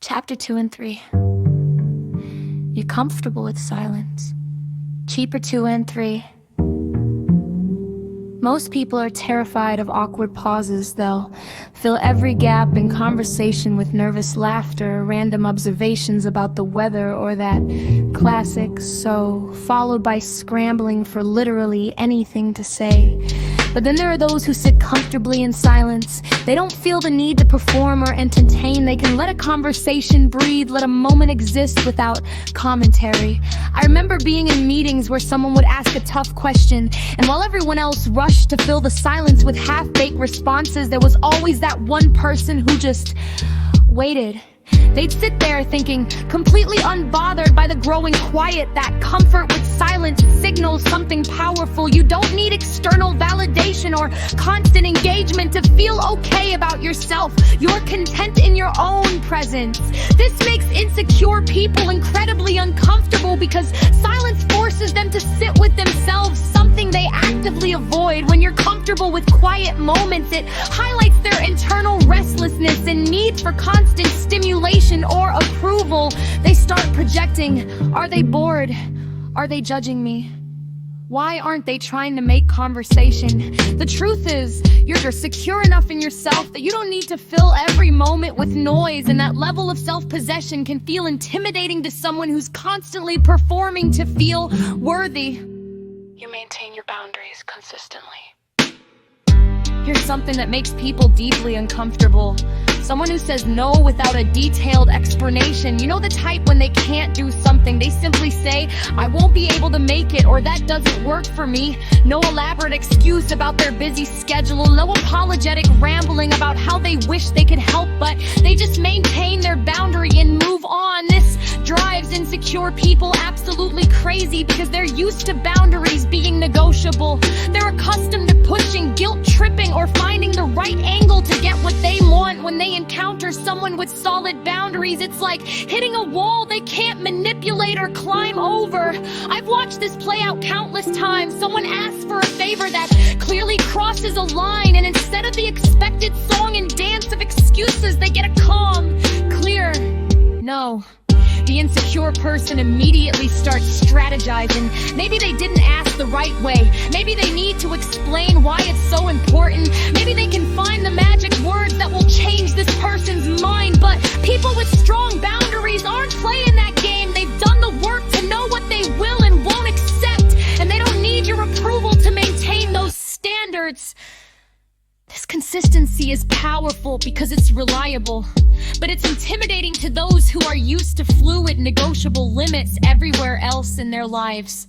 Chapter 2 and 3. You're comfortable with silence. Chapter 2 and 3. Most people are terrified of awkward pauses. They'll fill every gap in conversation with nervous laughter, random observations about the weather, or that classic "so," followed by scrambling for literally anything to say. But then there are those who sit comfortably in silence. They don't feel the need to perform or entertain. They can let a conversation breathe, let a moment exist without commentary. I remember being in meetings where someone would ask a tough question, and while everyone else rushed to fill the silence with half-baked responses, there was always that one person who just waited. They'd sit there thinking, completely unbothered by the growing quiet. That comfort with silence signals something powerful. You don't need external validation or constant engagement to feel okay about yourself. You're content in your own presence. This makes insecure people incredibly uncomfortable because silence forces them to sit with themselves, something they actively avoid. When you're comfortable with quiet moments, it highlights their internal restlessness and need for constant stimulation or approval. They start projecting. Are they bored? Are they judging me? Why aren't they trying to make conversation? The truth is, you're secure enough in yourself that you don't need to fill every moment with noise, and that level of self-possession can feel intimidating to someone who's constantly performing to feel worthy. You maintain your boundaries consistently. You're something that makes people deeply uncomfortable. Someone who says no without a detailed explanation. You know the type when they can't do something, they simply say, I won't be able to make it, or that doesn't work for me. No elaborate excuse about their busy schedule, no apologetic rambling about how they wish they could help, but they just maintain their boundary and move on. This drives insecure people absolutely crazy because they're used to boundaries being negotiable. They're accustomed to pushing, guilt tripping, or finding the right angle to get what they want. When they encounter someone with solid boundaries, it's like hitting a wall they can't manipulate or climb over. I've watched this play out countless times. Someone asks for a favor that clearly crosses a line, and instead of the expected song and dance of excuses, they get a calm, clear no. The insecure person immediately starts strategizing. Maybe they didn't ask the right way. Maybe they need to explain why it's so important. Maybe they can find the magic words that will change this person's mind. But people with strong boundaries aren't playing that game. They've done the work to know what they will and won't accept, and they don't need your approval to maintain those standards. This consistency is powerful because it's reliable, but it's intimidating to those who are used to fluid, negotiable limits everywhere else in their lives.